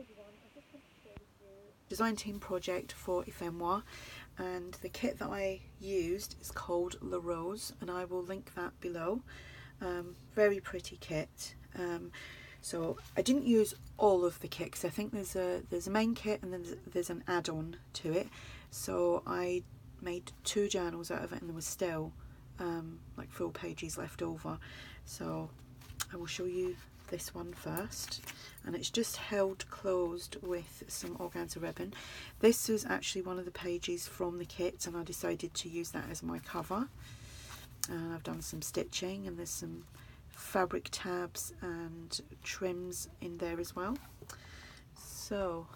everyone, I just wanted to share with you a design team project for Ephemoire, and the kit that I used is called La Rose, and I will link that below. Very pretty kit. So I didn't use all of the kit because I think there's a main kit and then there's an add-on to it. So I made 2 journals out of it, and there was still like full pages left over. So I will show you this one first, and it's just held closed with some organza ribbon. This is actually one of the pages from the kit, and I decided to use that as my cover. And I've done some stitching, and there's some fabric tabs and trims in there as well. So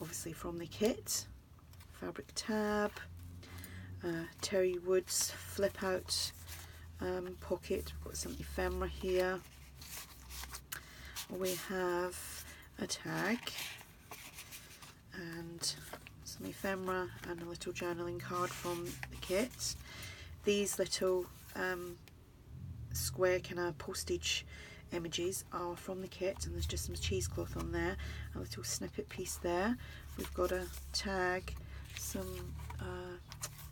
obviously from the kit, fabric tab, Terry Woods flip out pocket. We've got some ephemera here. We have a tag and some ephemera and a little journaling card from the kit. These little square kind of postage images are from the kit, and there's just some cheesecloth on there, a little snippet piece there. We've got a tag, some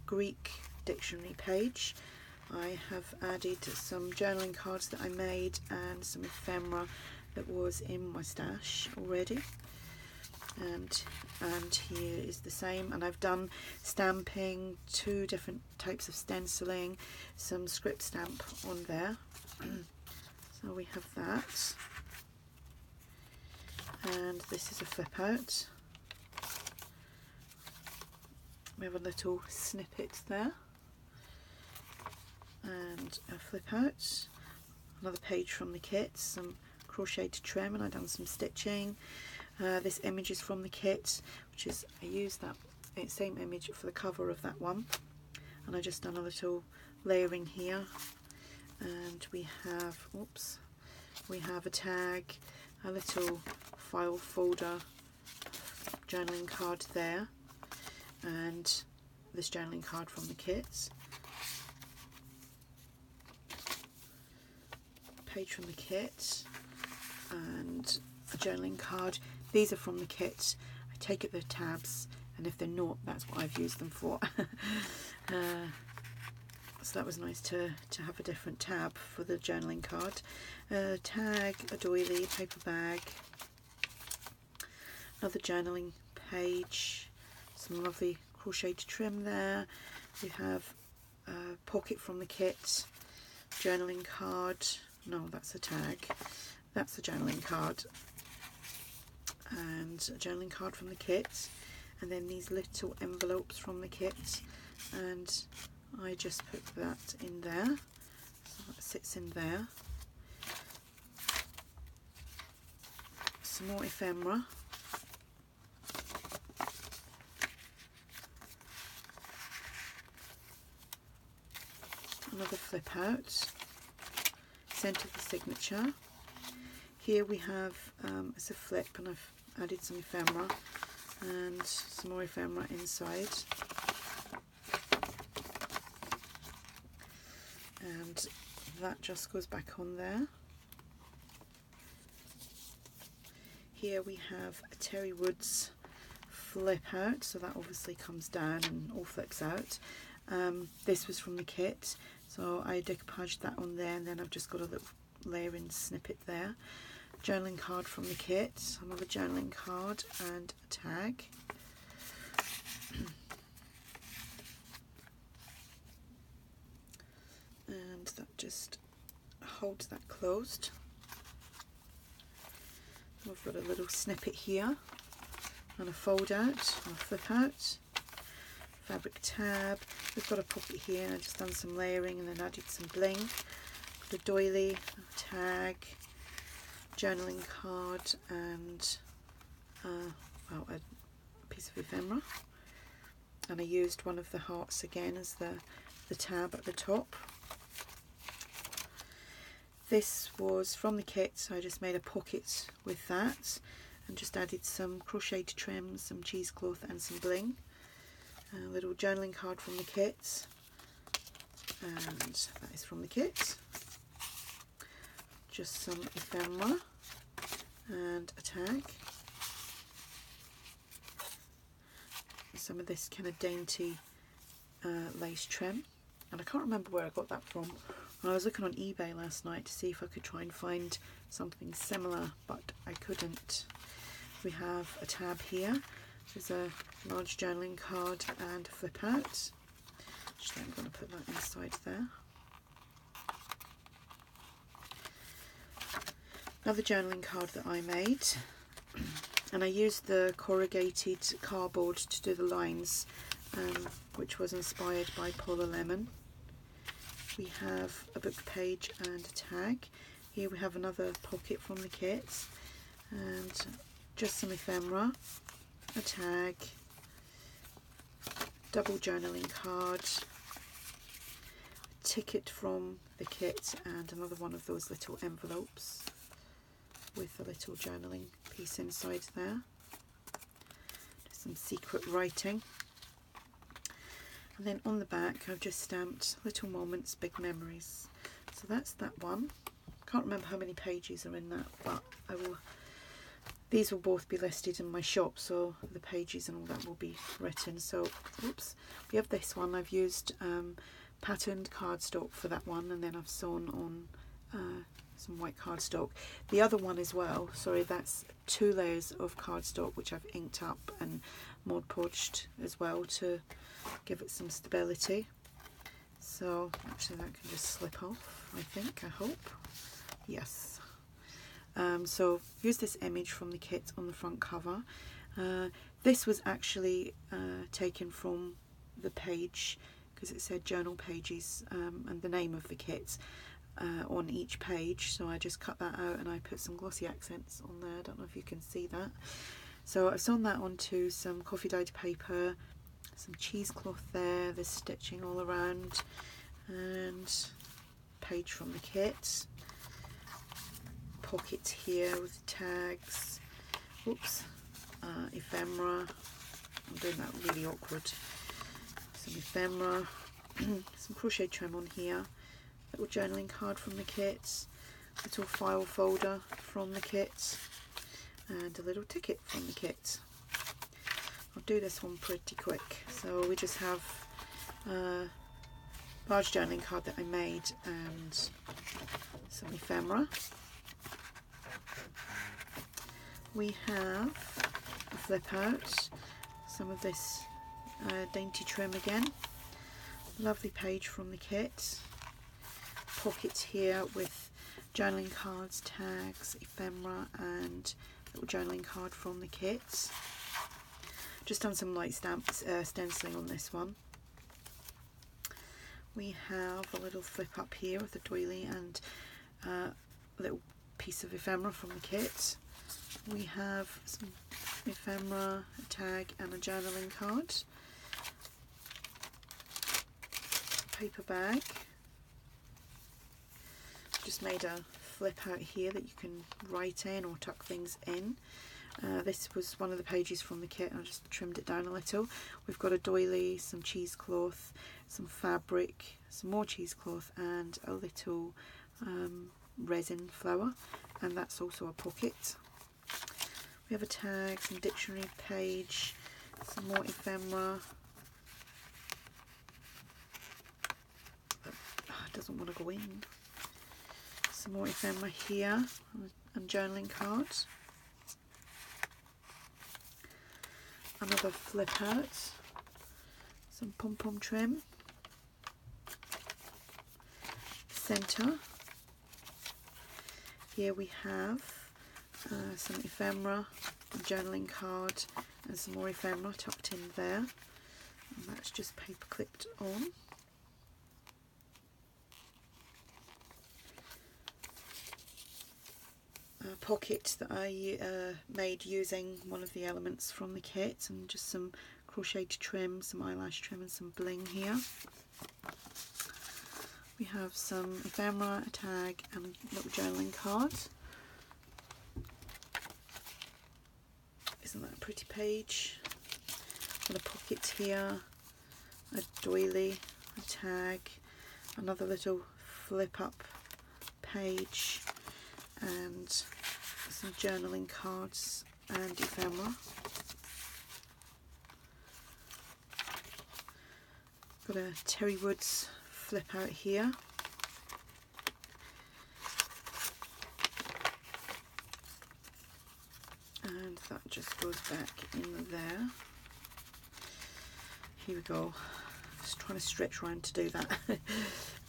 Greek dictionary page. I have added some journaling cards that I made and some ephemera that was in my stash already, and here is the same. And I've done stamping, 2 different types of stenciling, some script stamp on there. So we have that, and this is a flip out. We have a little snippet there and a flip out. Another page from the kit, some crocheted trim, and I've done some stitching. This image is from the kit, which is, I used that same image for the cover of that one, and I just done a little layering here. And we have, oops, we have a tag, a little file folder journaling card there, and this journaling card from the kit. Page from the kit and a journaling card. These are from the kit. I take it they're tabs, and if they're not, that's what I've used them for. So that was nice to have a different tab for the journaling card. Tag, a doily, paper bag, another journaling page, some lovely crocheted trim there. We have a pocket from the kit, journaling card. No, that's a tag. That's a journaling card. And a journaling card from the kit. And then these little envelopes from the kit. And I just put that in there. So that sits in there. Some more ephemera. Another flip out. Centre the signature. Here we have it's a flip, and I've added some ephemera and some more ephemera inside, and that just goes back on there. Here we have a Terry Woods flip out, so that obviously comes down and all flips out. This was from the kit, so I decoupaged that on there, and then I've just got a little layering snippet there. Journaling card from the kit, another journaling card and a tag. And that just holds that closed. We've got a little snippet here and a fold out and a flip out. Fabric tab. We've got a pocket here, and I've just done some layering and then added some bling. Got a doily, a tag, journaling card, and well, a piece of ephemera. And I used one of the hearts again as the tab at the top. This was from the kit, so I just made a pocket with that and just added some crocheted trims, some cheesecloth and some bling. A little journaling card from the kit, and that is from the kit. Just some ephemera and a tag. Some of this kind of dainty lace trim, and I can't remember where I got that from. I was looking on eBay last night to see if I could try and find something similar, but I couldn't. We have a tab here. There's a large journaling card and a flip out. Actually, I'm going to put that inside there. Another journaling card that I made, and I used the corrugated cardboard to do the lines, which was inspired by Paula Lemon. We have a book page and a tag. Here we have another pocket from the kit, and just some ephemera, a tag, double journaling card, a ticket from the kit, and another one of those little envelopes with a little journaling piece inside there. Some secret writing. And then on the back I've just stamped Little Moments, Big Memories. So that's that one. Can't remember how many pages are in that, but I will. These will both be listed in my shop, so the pages and all that will be written. So, oops, we have this one. I've used patterned cardstock for that one, and then I've sewn on some white cardstock. The other one as well, sorry, that's 2 layers of cardstock which I've inked up and Mod Podged as well to give it some stability. So actually that can just slip off, I think, I hope. Yes. So here's this image from the kit on the front cover. This was actually taken from the page, because it said journal pages and the name of the kit on each page, so I just cut that out and I put some glossy accents on there. I don't know if you can see that. So I've sewn that onto some coffee dyed paper, some cheesecloth there, there's stitching all around, and page from the kit, pocket here with tags, whoops, ephemera, I'm doing that really awkward, some ephemera, some crochet trim on here, little journaling card from the kit, little file folder from the kit, and a little ticket from the kit. I'll do this one pretty quick. So we just have a large journaling card that I made and some ephemera. We have a flip out, some of this dainty trim again, lovely page from the kit, pockets here with journaling cards, tags, ephemera, and little journaling card from the kit. Just done some light stenciling on this one. We have a little flip up here with a doily and a little piece of ephemera from the kit. We have some ephemera, a tag, and a journaling card. Paper bag. Just made a flip out here that you can write in or tuck things in. This was one of the pages from the kit. I just trimmed it down a little. We've got a doily, some cheesecloth, some fabric, some more cheesecloth, and a little resin flower, and that's also a pocket. We have a tag, some dictionary page, some more ephemera. It doesn't want to go in. Some more ephemera here, and journaling cards. Another flip out, some pom-pom trim, centre. Here we have some ephemera, a journaling card, and some more ephemera tucked in there, and that's just paper clipped on. A pocket that I made using one of the elements from the kit, and just some crocheted trim, some eyelash trim, and some bling here. We have some ephemera, a tag, and a little journaling card. Isn't that a pretty page? And a pocket here, a doily, a tag, another little flip up page, and some journaling cards and ephemera. Got a Terry Woods flip out here. And that just goes back in there. Here we go. Just trying to stretch around to do that.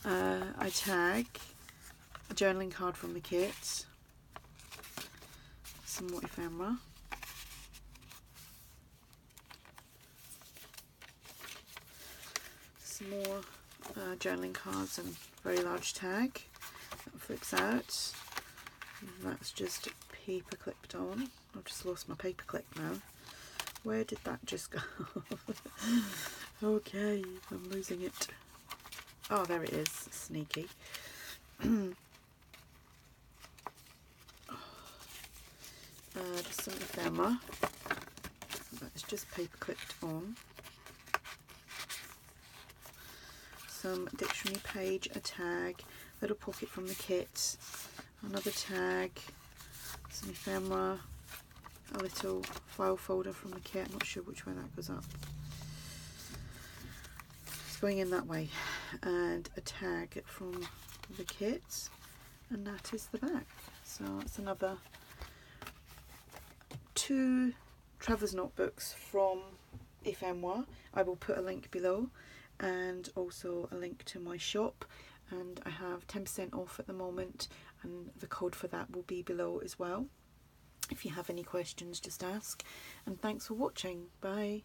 I tag a journaling card from the kit, some more ephemera, some more journaling cards and very large tag that flips out. And that's just paper clipped on. I've just lost my paper clip now. Where did that just go? Okay, I'm losing it. Oh, there it is. Sneaky. Just some ephemera. That's just paper clipped on. Some dictionary page, a tag, little pocket from the kit, another tag, some ephemera, a little file folder from the kit. I'm not sure which way that goes up. It's going in that way. And a tag from the kit, and that is the back. So it's another 2 traveller's notebooks from Ephemoire. I will put a link below, and also a link to my shop, and I have 10% off at the moment, and the code for that will be below as well. If you have any questions, just ask, and thanks for watching. Bye.